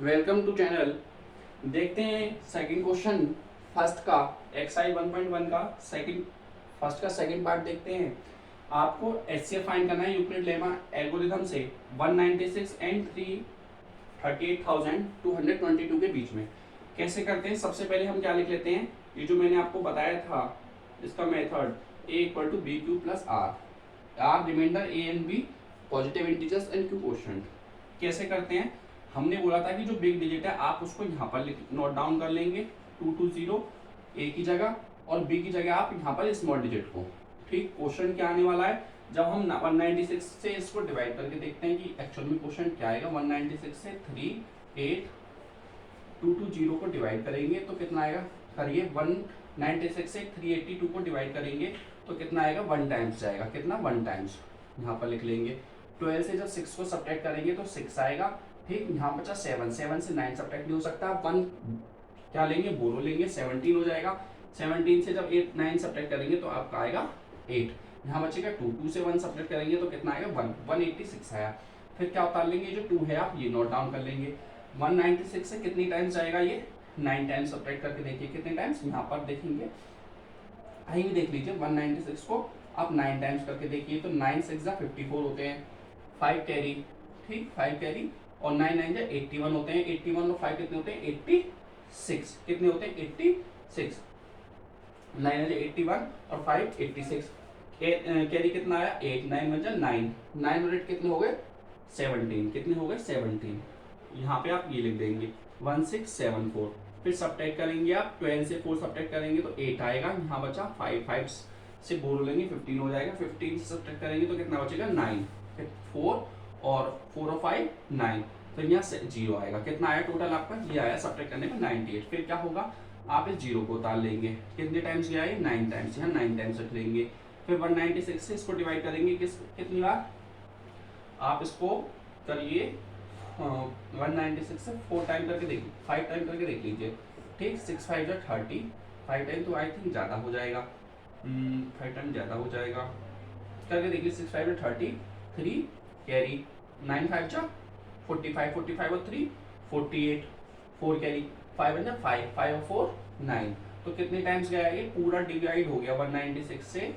Welcome to channel. देखते हैं second question first का एक्सरसाइज 1.1 का सेकंड पार्ट देखते हैं। आपको एचसीएफ फाइंड करना है यूक्लिड लेमा एल्गोरिथम से 196 एंड 338,222 के बीच में। कैसे करते हैं? सबसे पहले हम क्या लिख लेते हैं, ये जो मैंने आपको बताया था इसका method a equal to b q plus r remainder a and b positive integers and q quotient. कैसे करते हैं? हमने बोला था कि जो बिग डिजिट है आप उसको यहाँ पर नोट डाउन कर लेंगे 220 ए की जगह और बी की जगह आप यहाँ पर स्मॉल डिजिट को। ठीक, क्वेश्चन क्या आने वाला है? जब हम 196 से इसको डिवाइड करके देखते हैं कि एक्चुअल में क्वेश्चन क्या आएगा। 196 से 38220 को डिवाइड करेंगे तो कितना आएगा? करिए 196 से 382 को डिवाइड करेंगे तो कितना आएगा? 1 टाइम्स जाएगा। कितना? 1 टाइम्स। यहाँ पर लिख लेंगे। 12 से जब 6 को सब्ट्रैक्ट करेंगे तो 6 आएगा। ठीक, यहाँ बचा 7 से 9 सब्ट्रैक्ट नहीं हो सकता। 1 क्या लेंगे? बोरो लेंगे, 17 हो जाएगा। 17 से जब 8 9 सब्ट्रैक्ट करेंगे तो आपका आएगा 8। यहाँ बचेगा 2 से 1 सब्ट्रैक्ट करेंगे तो कितना आएगा? 186 आया। फिर क्या उतार लेंगे? जो 2 है आप ये नोट डाउन कर लेंगे। 196 से कितनी टाइम्स जाएगा? ये 9 टाइम्स सब्ट्रैक्ट करके देखिए कितने टाइम्स। यहाँ पर देखेंगे, कहीं भी देख लीजिए। 196 को आप 9 टाइम्स करके देखिए तो 9 6 54 होते हैं, 5 कैरी। ठीक, 5 कैरी और 9 9 81 होते हैं। 81 और 5 कितने होते हैं? 86। कितने होते हैं? 86। 9 81 और 5 86। कैरी कितना आया? 8। 9 9 9 और 8 कितने हो गए? 17। कितने हो गए? 17। यहाँ पे आप ये लिख देंगे 1674। फिर सब्ट्रैक्ट करेंगे आप, 12 से 4 सब्ट्रैक्ट करेंगे तो 8 आएगा। यहाँ बचा 5 5 से बोल लेंगे 15 हो जाएगा। 15 से सब्ट्रैक्ट करेंगे तो कितना बचेगा? 9। फिर 4 और 4 और 5 9। फिर यहाँ से 0 आएगा। कितना आया टोटल आपका? ये आया सब्ट्रैक्ट करने पर 98। फिर क्या होगा? आप इस 0 को उतार लेंगे। कितने टाइम्स गया ये? 9 टाइम्स। यहाँ 9 टाइम्स रख लेंगे। फिर 196 से इसको डिवाइड करेंगे कितनी बार? आप इसको करिए 196 से 4 टाइम करके देख 5 टाइम करके देख लीजिए। ठीक, 6 5 जा 30। 5 टाइम तो आई थिंक ज़्यादा हो जाएगा। 5 टाइम ज़्यादा हो जाएगा करके देखिए। 6 5 जा 30, 3 कैरी। 9 5 जा 45, 45 और 3 48, 4 कैरी। 5 1 जा 5, 5 और 4 9। तो कितने टाइम्स गया? ये पूरा डिवाइड हो गया 196 से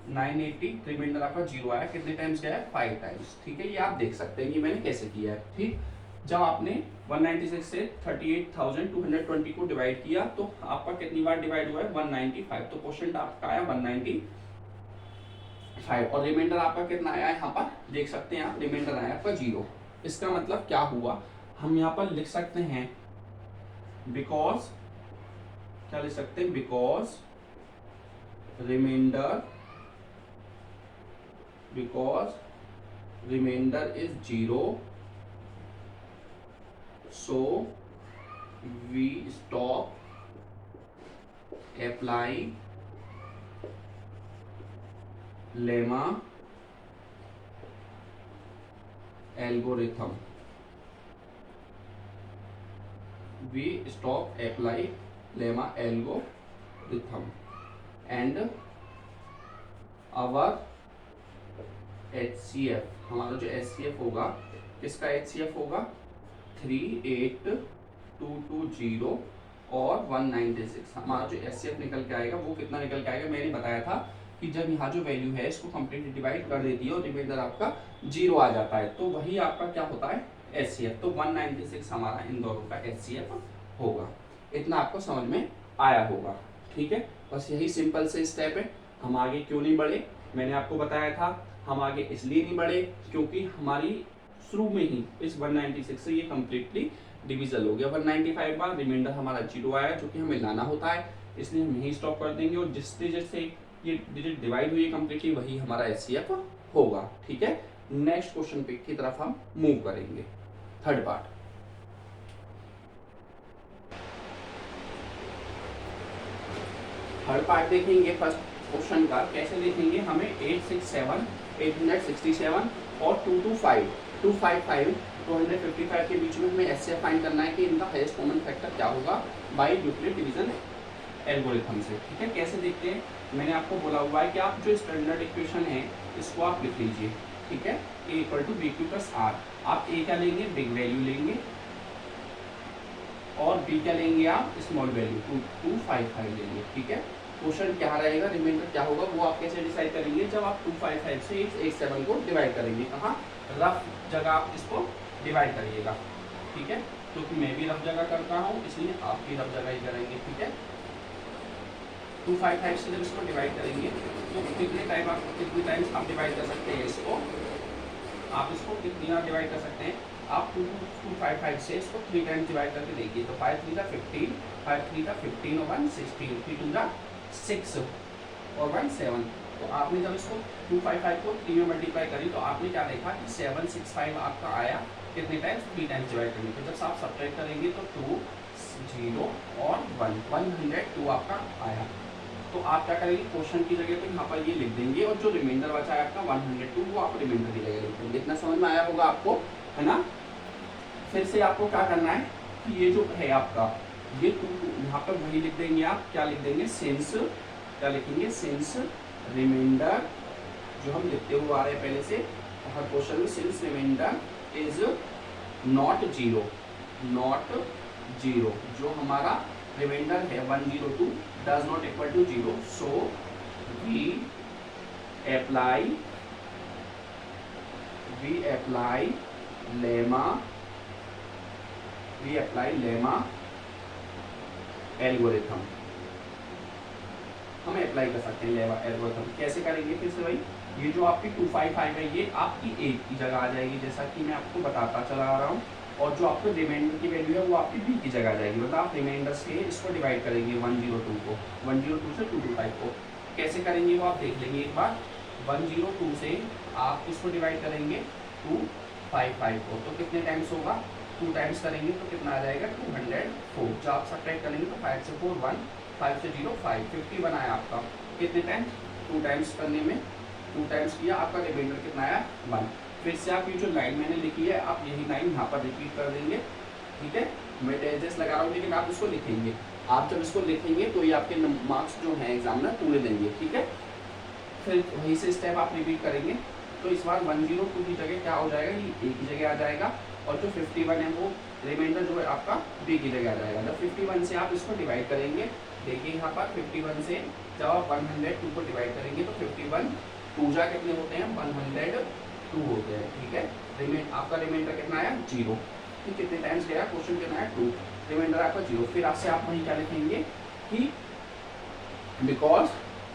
980। रिमाइंडर आपका 0 आया। कितने टाइम्स गया है? 5 टाइम्स। ठीक है, ये आप देख सकते हैं कि मैंने कैसे किया है। ठीक, जब आपने 196 से 38,220 को डिवाइड किया तो आपका कितनी बार डिवाइड हुआ है? 195। तो क्वेश्चन आपका आया 195 और रिमाइंडर आपका कितना आया? यहाँ पर देख सकते हैं आप, रिमाइंडर आया आपका 0। इसका मतलब क्या हुआ? हम यहाँ पर लिख सकते हैं बिकॉज, क्या लिख सकते हैं? Because remainder is 0, so we stop apply lemma algorithm. And our HCF, हमारा जो HCF होगा, किसका HCF होगा? 38220 और 196। हमारा जो HCF निकल के आएगा वो कितना निकल के आएगा? मैंने बताया था कि जब यहाँ जो वैल्यू है इसको कंप्लीटली डिवाइड कर देती है और रिमाइंडर आपका 0 आ जाता है तो वही आपका क्या होता है? HCF। तो 196 हमारा इन दोनों का HCF होगा। इतना आपको समझ में आया होगा। ठीक है, बस यही सिंपल से स्टेप है। हम आगे क्यों नहीं बढ़े? मैंने आपको बताया था हम आगे इसलिए नहीं बढ़े क्योंकि हमारी शुरू में ही इस 196 से ये कम्प्लीटली डिविजल हो गया। 195 बार रिमाइंडर हमारा 0 आया जो कि हमें लाना होता है, इसलिए हम यही स्टॉप कर देंगे और जिस डिजिट से ये डिजिट डिवाइड हुई है कम्प्लीटली वही हमारा HCF होगा। ठीक है, नेक्स्ट क्वेश्चन पे की तरफ हम मूव करेंगे। थर्ड पार्ट देखेंगे। फर्स्ट क्वेश्चन का कैसे देखेंगे? हमें 867 867 और 255 255 के बीच में हमें HCF फाइंड करना है कि इनका हाईएस्ट कॉमन फैक्टर क्या होगा बाय यूक्लिड डिवीजन एल्गोरिथम से। ठीक है, कैसे देखते हैं? मैंने आपको बोला हुआ है कि आप जो स्टैंडर्ड इक्वेशन है इसको आप लिख लीजिए। ठीक है, a equal to b q plus r. आप a क्या लेंगे? बिग वैल्यू लेंगे और बी क्या लेंगे आप, स्मॉल वैल्यू 255 लेंगे। ठीक है, क्वेश्चन क्या रहेगा, रिमाइंडर क्या होगा, वो आप कैसे डिसाइड करेंगे, जब आप 255 से 87 को डिवाइड करेंगे। कहाँ, रफ जगह आप इसको डिवाइड करिएगा। ठीक है, क्योंकि मैं भी रफ जगह करता हूँ इसलिए आप भी रफ जगह ही करेंगे। ठीक है, 255 से जब इसको डिवाइड करेंगे तो कितनी टाइम्स आप डिवाइड कर सकते हैं इसको, आप इसको कितना डिवाइड कर सकते हैं, आप 255 से इसको 3 टाइम्स डिवाइड करके देखिए। तो 5 3 15, 5 3 15 और 1 16, 3 2 6 और 1 7। तो आपने जब इसको 255 को 3 में मल्टीप्लाई करी तो आपने क्या देखा कि 765 आपका आया कितने टाइम्स, 3 टाइम्स डिवाइड करेंगे। तो जब आप सब्ट्रैक्ट करेंगे तो 2 0 और 1 102 आपका आया। तो आप क्या करेंगे, क्वेश्चन की जगह पे यहाँ पर ये लिख देंगे और जो रिमाइंडर बचा है आपका 102 वो आप रिमाइंडर की जगह लिख देंगे। इतना समझ में आया होगा आपको, है ना। फिर से आपको क्या करना है कि ये जो है आपका ये 2 यहाँ पर वही लिख देंगे आप, क्या लिख देंगे, सिंस, क्या लिखेंगे, सिंस रिमाइंडर, जो हम लिखते हुए आ रहे हैं पहले से हर क्वेश्चन में, since reminder is not zero, जो हमारा रिमाइंडर है 102 does not equal to 0, so we apply lemma algorithm. हम अप्लाई कर सकते हैं लेमा एल्गोरिथम। कैसे करेंगे, फिर से भाई, ये जो आपकी 255 है ये आपकी ए की जगह आ जाएगी, जैसा कि मैं आपको बताता चला आ रहा हूँ, और जो आपको रिमाइंडर की वैल्यू है वो आपकी बी की जगह आ जाएगी। मतलब आप रिमाइंडर से इसको डिवाइड करेंगे 102 को, 102 से 225 को। कैसे करेंगे वो आप देख लेंगे एक बार। 102 से आप इसको डिवाइड करेंगे 255 को, तो कितने टाइम्स होगा, 2 टाइम्स करेंगे तो कितना आ जाएगा 204। जब आप सब्ट्रैक्ट करेंगे तो 5 से 4 1, 5 से 0 5, 51 आया आपका। कितने टाइम्स, 2 टाइम्स करने में 2 टाइम्स किया, आपका रिमाइंडर कितना आया 1। फिर से आप ये जो लाइन मैंने लिखी है आप यही लाइन यहाँ पर रिपीट कर देंगे। ठीक है, मैं डेजेस लगा रहा हूँ लेकिन आप इसको लिखेंगे। आप जब इसको लिखेंगे तो ये आपके मार्क्स जो हैं एग्जामिनर पूरे देंगे। ठीक है, फिर वहीं से स्टेप आप रिपीट करेंगे। तो इस बार 102 की जगह क्या हो जाएगा, ये ए की जगह आ जाएगा, और जो 51 है वो रिमाइंडर जो है आपका बी की जगह आ जाएगा। जब 51 से आप इसको डिवाइड करेंगे, देखिए यहाँ पर 51 से जब आप 102 को डिवाइड करेंगे तो 51 2 जा कितने होते हैं, 102 होते हैं। ठीक है, आपका रिमाइंडर कितना आया 0। ठीक, कितने टाइम्स गया, क्वेश्चन कितना है 2, रिमाइंडर आपका 0। फिर आपसे आप वहीं क्या लिखेंगे कि because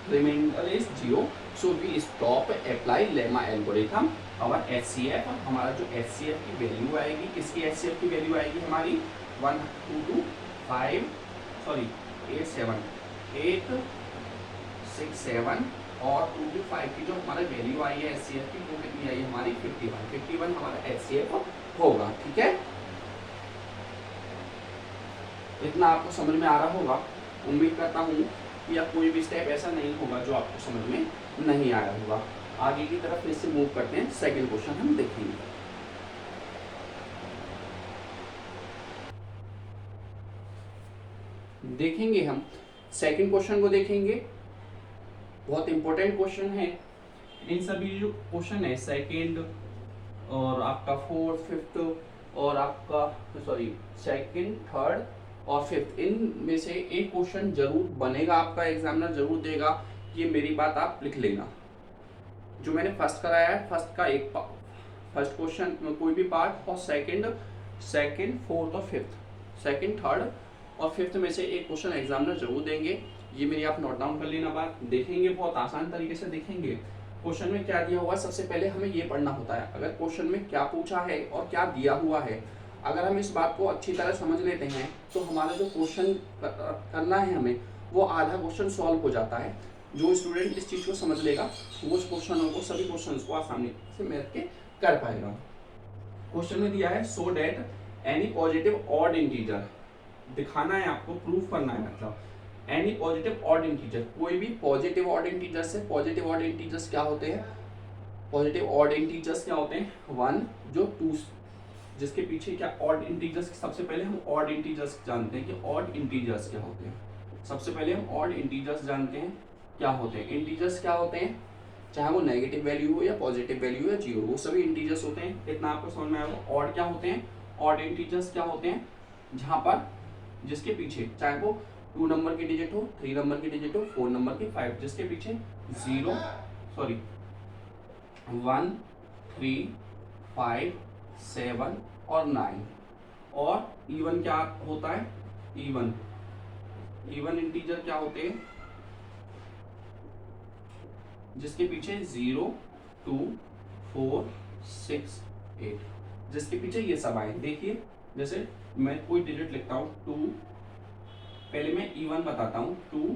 remainder is 0 so we stop apply lemma algorithm. और एचसीएफ, हमारा जो एचसीएफ की वैल्यू आएगी, किसकी एचसीएफ की वैल्यू आएगी हमारी 1 2 2 5 सॉरी 8 7 8 6 7 और 2 2 5 की जो हमारा वैल्यू आई है एचसीएफ की वो कितनी आई है हमारी 51 हमारा एचसीएफ होगा। ठीक है, इतना आपको समझ में आ रहा होगा। उम्मीद करता हूँ कि अब कोई भी स्टेप ऐसा नहीं होगा जो आपको समझ में नहीं आया होगा। आगे की तरफ इससे मूव करते हैं, सेकंड क्वेश्चन हम देखेंगे। हम सेकंड क्वेश्चन को देखेंगे। बहुत इंपॉर्टेंट क्वेश्चन है। इन सभी जो क्वेश्चन है सेकंड और आपका फोर्थ फिफ्थ और आपका सेकंड थर्ड और फिफ्थ, इन में से एक क्वेश्चन जरूर बनेगा, आपका एग्जामिनर जरूर देगा। ये मेरी बात आप लिख लेना। जो मैंने फर्स्ट कराया है, फर्स्ट का एक फर्स्ट क्वेश्चन कोई भी पार्ट, और सेकंड फोर्थ और फिफ्थ, सेकंड थर्ड और फिफ्थ में से एक क्वेश्चन एग्जामिनर जरूर देंगे। ये मेरी आप नोट डाउन कर लेना बात। देखेंगे बहुत आसान तरीके से देखेंगे। क्वेश्चन में क्या दिया हुआ है, सबसे पहले हमें ये पढ़ना होता है अगर क्वेश्चन में क्या पूछा है और क्या दिया हुआ है। अगर हम इस बात को अच्छी तरह समझ लेते हैं तो हमारा जो क्वेश्चन करना है हमें, वो आधा क्वेश्चन सॉल्व हो जाता है। जो स्टूडेंट इस चीज़ को समझ लेगा वो उस क्वेश्चनों को, सभी क्वेश्चंस को आसानी से मैथ के कर पाएगा। क्वेश्चन में दिया है so that any positive odd integer, दिखाना है आपको, प्रूफ करना है। मतलब एनी पॉजिटिव ऑड इंटीजर, कोई भी पॉजिटिव ऑड इंटीजर से, पॉजिटिव ऑड इंटीजर्स क्या होते हैं, पॉजिटिव ऑड इंटीजर्स क्या होते हैं, 1 जो 2 जिसके पीछे क्या ऑड इंटीजर्स। सबसे पहले हम ऑड इंटीजर्स जानते हैं कि ऑड इंटीजर्स क्या होते हैं। सबसे पहले हम ऑड इंटीजर्स जानते हैं क्या होते हैं। इंटीजर्स क्या होते हैं, चाहे वो नेगेटिव वैल्यू हो या पॉजिटिव वैल्यू या जीरो, वो सभी इंटीजर्स होते हैं। इतना आपको समझ में आएगा। ऑड क्या होते हैं, ऑड इंटीजर्स क्या होते हैं, जहाँ पर जिसके पीछे चाहे वो 2 नंबर की डिजिट हो, 3 नंबर की डिजिट हो, 4 नंबर की, 5, जिसके पीछे 1, 3, 5, 7 और 9। और इवन क्या होता है, इवन इंटीजर क्या होते हैं, जिसके पीछे 0, 2, 4, 6, 8, जिसके पीछे ये सब आए। देखिए जैसे मैं कोई डिजिट लिखता हूँ 2, पहले मैं इवन बताता हूँ, 2,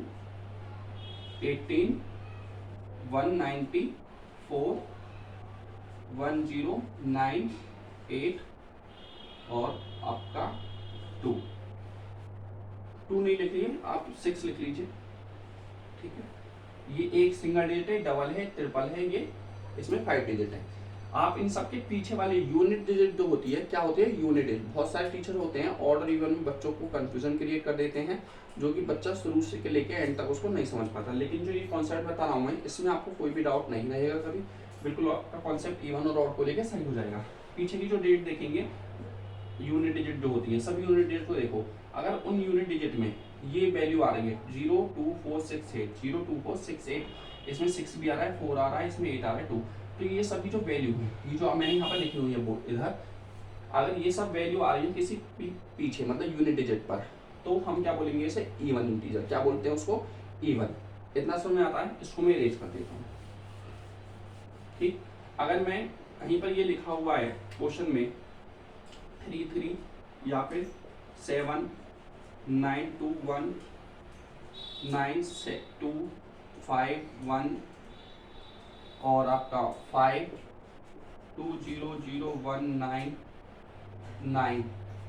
18, 194, 1098 और आपका 2 नहीं लिख लीजिए, आप 6 लिख लीजिए, ठीक है। ये एक सिंगल डिजिट है, डबल है, ट्रिपल है, ये इसमें 5 डिजिट है। आप इन सबके पीछे वाले यूनिट डिजिट जो होती है, क्या होती है, यूनिट डिजिट। बहुत सारे टीचर होते हैं ऑर्डर इवन में बच्चों को कंफ्यूजन क्रिएट कर देते हैं, जो कि बच्चा शुरू से लेके एंड तक उसको नहीं समझ पाता। लेकिन जो ये कॉन्सेप्ट बता रहा हूँ मैं, इसमें आपको कोई भी डाउट नहीं रहेगा कभी, बिल्कुल आपका कॉन्सेप्ट इवन और ऑड को लेकर सही हो जाएगा। पीछे की जो डिजिट देखेंगे, यूनिट डिजिट जो होती है, सब यूनिट डिजिट को देखो, अगर उन यूनिट डिजिट में ये वैल्यू आ रही है 0, 2, 4, 6, 8, 0, 2, 4, 6, 8, इसमें 6 भी आ रहा है, 4 आ रहा है, इसमें 8 आ रहा है, 2, तो ये सभी जो वैल्यू है, ये जो मैंने यहाँ पर लिखी हुई है बोर्ड इधर, अगर ये सब वैल्यू आ रही है किसी पीछे मतलब यूनिट डिजिट पर, तो हम क्या बोलेंगे इसे, इवन इंटीजर। क्या बोलते हैं उसको, इवन। इतना समझ में आता है, इसको मैं इरेज कर देता हूँ, ठीक। अगर मैं कहीं पर ये लिखा हुआ है क्वेश्चन में 3, 3 या फिर 7, 9, 2, 1, 9, 2, 5, 1 और आपका 5, 2, 0, 0, 1, 9, 9,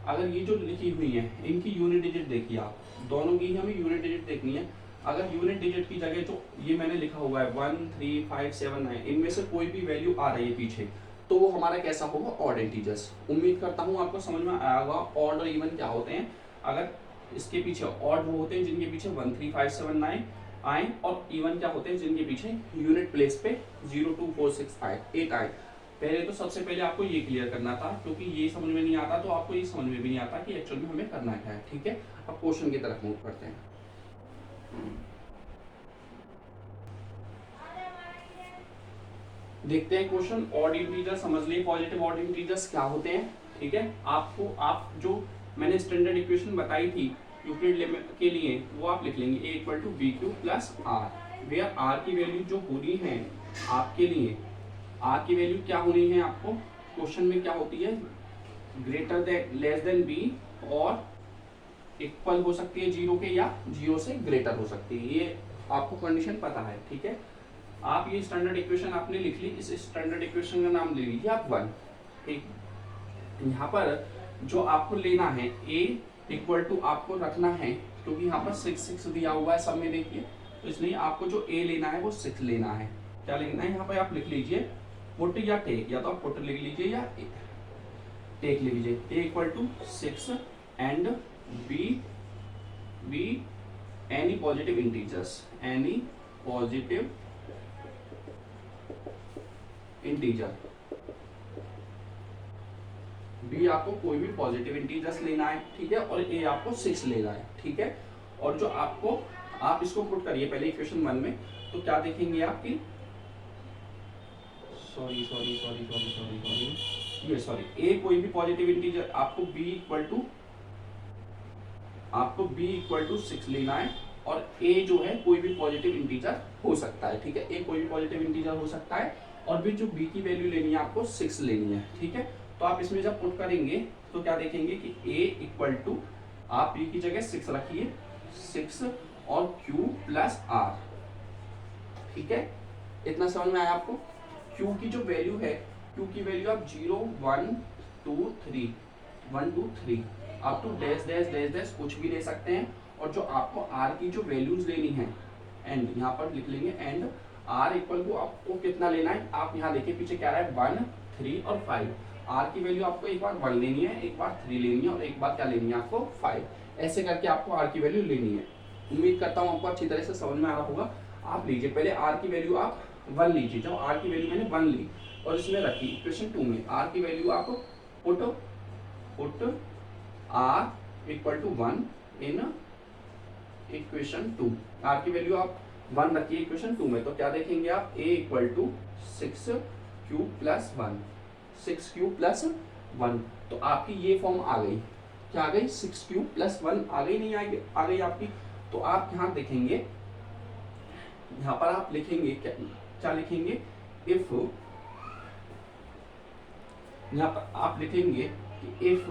अगर ये जो लिखी हुई है इनकी यूनिट डिजिट देखिए आप, दोनों की हमें यूनिट डिजिट देखनी है। अगर यूनिट डिजिट की जगह जो ये मैंने लिखा हुआ है 1, 3, 5, 7, 9, इनमें से कोई भी वैल्यू आ रही है पीछे, तो वो हमारा कैसा होगा, ऑड इंटीजर्स। उम्मीद करता हूँ आपको समझ में आया होगा ऑड और इवन क्या होते हैं। अगर इसके पीछे ऑड वो होते हैं जिनके पीछे 1, 3, 5, 7, 9 आए, और इवन क्या होते हैं जिनके पीछे यूनिट प्लेस पे 0, 2, 4, 6 आए, 8 आए। पहले तो सबसे पहले आपको ये क्लियर करना था, क्योंकि ये समझ में नहीं आता तो आपको ये समझ में भी नहीं आता कि एक्चुअल में हमें करना क्या है, ठीक है। अब क्वेश्चन की तरफ मूव करते हैं। देखते हैं क्वेश्चन। ऑड इंटीजर समझ लिए, पॉजिटिव ऑड इंटीजर्स क्या होते हैं, ठीक है। आपको आप जो मैंने स्टैंडर्ड इक्वेशन बताई थी यूक्लिड लिमिट के लिए, वो आप लिख लेंगे a = bq + r, where r की वैल्यू जो होनी है आपके लिए, r की वैल्यू क्या होनी है आपको, क्वेश्चन में क्या होती है, greater than, less than b, और इक्वल हो सकती है 0 के, या 0 से ग्रेटर हो सकती है, ये आपको कंडीशन पता है, ठीक है। आप ये स्टैंडर्ड इक्वेशन आपने लिख ली, इस स्टैंडर्ड इक्वेशन का नाम ले लीजिए आप 1, ठीक। यहाँ पर जो आपको लेना है a = आपको रखना है, क्योंकि यहाँ पर 6, 6 दिया हुआ है सब में देखिए, तो इसलिए आपको जो a लेना है वो 6 लेना है। क्या लेना है यहाँ पर आप लिख लीजिए, पुट या टेक, या तो आप पुट लिख लीजिए या टेक लिख लीजिए। a = 6 and b any positive integers, any positive integer, b आपको कोई भी पॉजिटिव इंटीजर्स लेना है, ठीक है, और ए आपको 6 लेना है, ठीक है। और जो आपको, आप इसको पुट करिए पहले इक्वेशन 1 में, तो क्या देखेंगे आपकी, ए कोई भी पॉजिटिव इंटीजर, आपको b = 6 लेना है, और ए जो है कोई भी पॉजिटिव इंटीजर हो सकता है, ठीक है। ए कोई भी पॉजिटिव इंटीजर हो सकता है, और भी जो b की वैल्यू लेनी है आपको 6 लेनी है, ठीक है। तो आप इसमें जब पुट करेंगे तो क्या देखेंगे कि a = आप b की जगह 6 रखिए, 6 और q + r, ठीक है। इतना समझ में आया आपको। q की जो वैल्यू है, q की वैल्यू आप 0, 1, 2, 3, 1, 2, 3 up to dash dash dash dash कुछ भी ले सकते हैं। और जो आपको r की जो वैल्यूज लेनी है, एंड यहाँ पर लिख लेंगे, एंड r = आपको कितना लेना है, आप यहाँ देखिए पीछे क्या रहा है, 1, 3 और 5। r की वैल्यू आपको एक बार 1 लेनी है, एक बार 3 लेनी है, और एक बार क्या लेनी है आपको 5। ऐसे करके आपको r की वैल्यू लेनी है। उम्मीद करता हूँ आपको अच्छी तरह से समझ में आ रहा होगा। आप लीजिए पहले r की वैल्यू आप 1 लीजिए। जब r की वैल्यू मैंने 1 ली और इसमें रखी इक्वेशन 2 में, r की वैल्यू आप put r = 1 in equation 2। R की वैल्यू आप 1 रखिए इक्वेशन 2 में, तो क्या देखेंगे आप a equal to 6 plus 1, 6 plus 1, तो आपकी ये फॉर्म आ गई। क्या आ गई? 6 प्लस 1 आ गई, नहीं आएगी? आ गई आपकी। तो आप यहाँ देखेंगे, यहाँ पर आप लिखेंगे क्या, क्या लिखेंगे? इफ, यहाँ पर आप लिखेंगे कि इफ,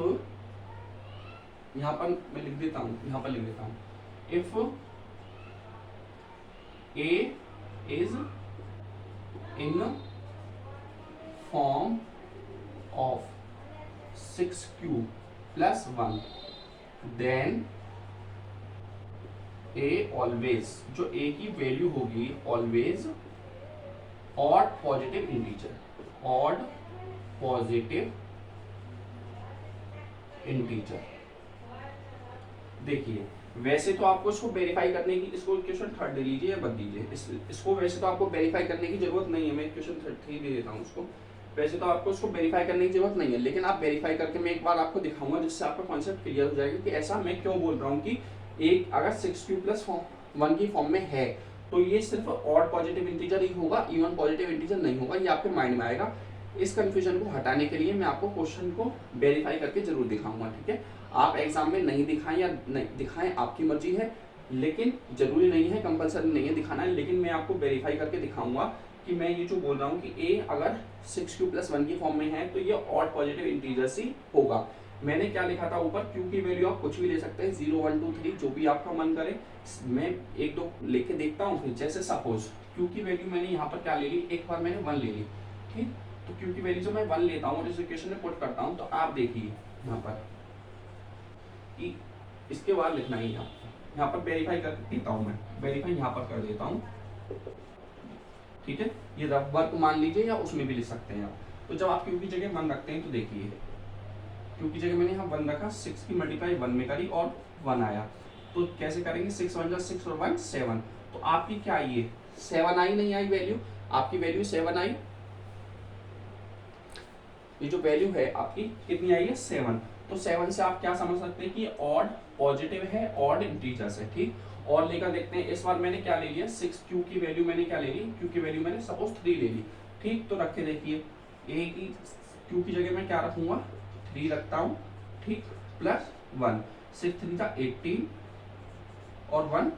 यहाँ पर मैं लिख देता हूँ, यहाँ पर लिख देता हूँ, if a is in form of 6 plus 1, then a always, जो a की वैल्यू होगी always odd positive integer, odd positive integer। देखिए वैसे तो आपको इसको वेरीफाई करने की, इसको इक्वेशन 3 दे लीजिए या बद दीजिए, इसको वैसे तो आपको वेरीफाई करने की जरूरत नहीं है, मैं इक्वेशन 3 दे देता हूँ उसको। वैसे तो आपको इसको वेरीफाई करने की जरूरत नहीं है, लेकिन आप वेरीफाई करके मैं एक बार आपको दिखाऊंगा जिससे आपका कॉन्सेप्ट क्लियर हो जाएगा कि ऐसा मैं क्यों बोल रहा हूँ कि एक अगर 6 प्लस 1 की फॉर्म में है तो ये सिर्फ ऑड पॉजिटिव इंटीजर ही होगा, इवन पॉजिटिव इंटीजर नहीं होगा। ये आपके माइंड में आएगा। इस कंफ्यूजन को हटाने के लिए मैं आपको क्वेश्चन को वेरीफाई करके जरूर दिखाऊंगा, ठीक है? आप एग्जाम में नहीं दिखाएं या नहीं दिखाएं आपकी मर्जी है, लेकिन जरूरी नहीं है, कंपलसरी नहीं है दिखाना है, लेकिन मैं आपको वेरीफाई करके दिखाऊंगा कि मैं ये जो बोल रहा हूँ कि ए अगर 6 प्लस 1 की फॉर्म में है तो ये ऑड पॉजिटिव इंटीजर्स ही होगा। मैंने क्या लिखा था ऊपर, क्यू की वैल्यू आप कुछ भी ले सकते हैं, 0 1 2 3 जो भी आपका मन करे। मैं एक दो लेके देखता हूँ फिर। जैसे सपोज क्यू की वैल्यू मैंने यहाँ पर क्या ले ली, एक बार मैंने 1 ले ली, ठीक? तो क्यू की वैल्यू जो मैं 1 लेता हूँ और इस इक्वेशन में पुट करता हूँ, तो आप देखिए यहाँ पर कि इसके बाद लिखना ही यहाँ पर वेरीफाई कर देता हूँ, मैं वेरीफाई यहाँ पर कर देता हूँ, ठीक है? ये रफ वर्क मान लीजिए या उसमें भी लिख सकते हैं आप। तो जब आप क्यू की जगह 1 रखते हैं तो देखिए क्यू की जगह मैंने यहाँ 1 रखा, 6 की मल्टीप्लाई 1 में करी और 1 आया। तो कैसे करेंगे? 6 1 जा 6 और 1 7। तो आपकी क्या आई है? 7 आई, नहीं आई वैल्यू? आपकी वैल्यू 7 आई। ये जो वैल्यू है आपकी कितनी आई है? 7। तो 7 से आप क्या समझ सकते हैं कि ऑड पॉजिटिव है, ऑड इंटीजर्स है, ठीक? और लेकर देखते हैं। इस बार मैंने क्या ले लिया? 6 क्यू की वैल्यू मैंने क्या ले ली? क्यू की वैल्यू मैंने सपोज 3 ले ली, ठीक? तो रखे देखिए ए की क्यू की जगह मैं क्या रखूंगा? 3 रखता हूँ, ठीक? प्लस 1, 6 3 जा 18 और 1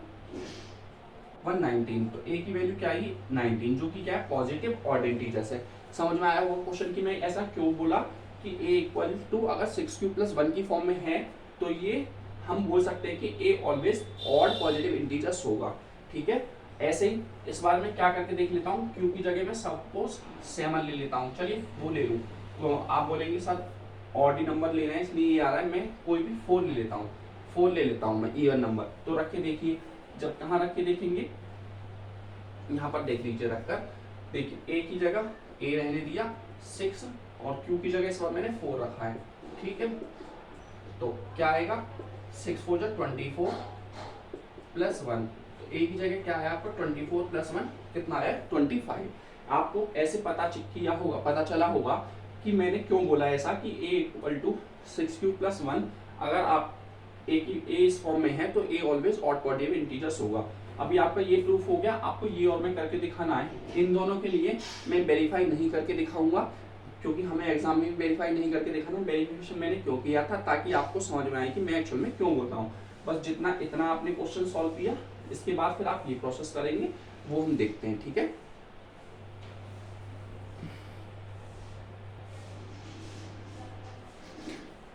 19। तो ए की वैल्यू क्या आई? 19, जो कि क्या है? पॉजिटिव ऑड इंटीजर्स है। समझ में आया वो क्वेश्चन की मैं ऐसा क्यों बोला कि a इक्वल टू अगर 6 प्लस 1 की फॉर्म में है तो ये हम बोल सकते हैं कि a always odd positive integers होगा, ठीक है? ऐसे ही इस बार मैं क्या करके देख लेता हूँ, क्यू की जगह में सपोज 7 ले लेता हूँ, चलिए वो ले लूँ। तो आप बोलेंगे सर ऑड ही नंबर ले रहे हैं इसलिए ये आ रहा है, मैं कोई भी 4 ले लेता हूँ, 4 ले लेता हूँ मैं इवन नंबर। तो रख के देखिए, जब कहाँ रख के देखेंगे? यहाँ पर देख लीजिए रखकर, देखिए ए की जगह ए रहने दिया 6 और क्यू की जगह इस बार मैंने 4 रखा है, ठीक है? तो क्या आएगा? 6 4 जा 24 प्लस 1। तो ए की जगह क्या है आपका? 24 प्लस 1 कितना आया? 25। आपको ऐसे किया होगा, पता चला होगा कि मैंने क्यों बोला ऐसा कि a इक्वल टू 6 प्लस 1। अगर आप ए इस फॉर्म में है तो ए ऑलवेज ऑड पॉजिटिव इंटीजर्स होगा। अभी आपका ये प्रूफ हो गया, आपको ये और मैं करके दिखाना है। इन दोनों के लिए मैं वेरीफाई नहीं करके दिखाऊंगा क्योंकि हमें एग्जाम में वेरीफाई नहीं करके दिखाना। वेरिफिकेशन मैंने क्यों किया था? ताकि आपको समझ में आए कि मैं एक्चुअल में क्यों बोल रहा हूँ। बस जितना इतना आपने क्वेश्चन सॉल्व किया, इसके बाद फिर आप ये प्रोसेस करेंगे, वो हम देखते हैं, ठीक है?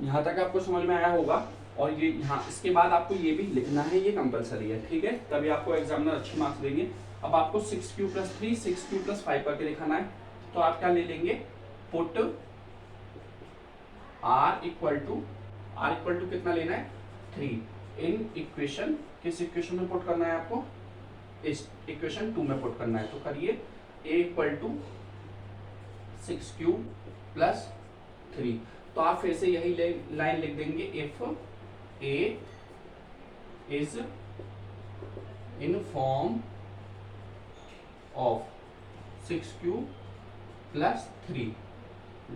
यहाँ तक आपको समझ में आया होगा। और ये यहाँ इसके बाद आपको ये भी लिखना है, ये कंपलसरी है, ठीक है? तभी आपको एग्जामिनर अच्छे मार्क्स देंगे। अब आपको 6 प्लस 3 6 प्लस 5 करके दिखाना है। तो आप क्या ले लेंगे? पुट r इक्वल टू कितना लेना है? 3 इन इक्वेशन, किस इक्वेशन में पुट करना है आपको? इस इक्वेशन 2 में पुट करना है। तो करिए a इक्वल टू 6 प्लस 3। तो आप फिर से यही लाइन लिख देंगे, if a is in form of 6 plus 3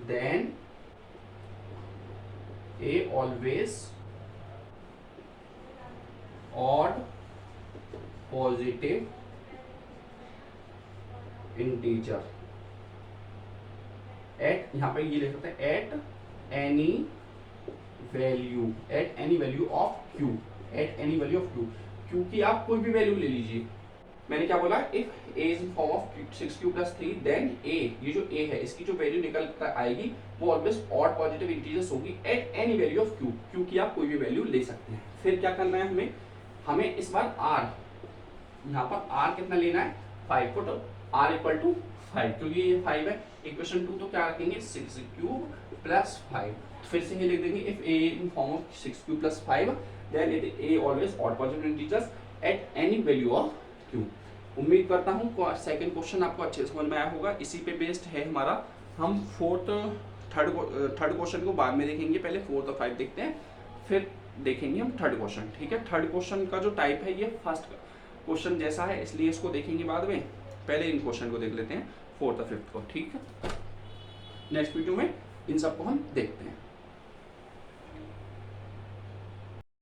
then a always odd positive integer at, यहाँ पे ये लिख सकते हैं at any value of q, at any value of q, q की आप कोई भी वैल्यू ले लीजिए। मैंने क्या बोला, if a is in form of 6q + 3 then a, ये जो ए है इसकी जो वैल्यू निकल कर आएगी वो ऑलवेज ऑड पॉजिटिव इंटीजर्स होगी eight any value of q, q की आप कोई भी वैल्यू ले सकते हैं। फिर क्या करना है हमें, हमें इस बार आर, यहाँ पर आर कितना लेना है 5 फुट, आर इक्वल टू 5 क्योंकि ये 5 है। इक्वेशन 2 तो क्या रखेंगे 6q + 5, फिर से ये लिख देंगे if a in form of 6q + 5 then it a always odd positive integers at any value of q. उम्मीद करता हूँ सेकंड क्वेश्चन आपको अच्छे से समझ में आया होगा, इसी पे बेस्ड है हमारा। हम थर्ड क्वेश्चन को बाद में देखेंगे, पहले 4th और 5 देखते हैं, फिर देखेंगे हम थर्ड क्वेश्चन। ठीक है, थर्ड क्वेश्चन का जो टाइप है ये फर्स्ट क्वेश्चन जैसा है, इसलिए इसको देखेंगे बाद में, पहले इन क्वेश्चन को देख लेते हैं 4th और 5th को। ठीक है, नेक्स्ट वीडियो में इन सबको हम देखते हैं।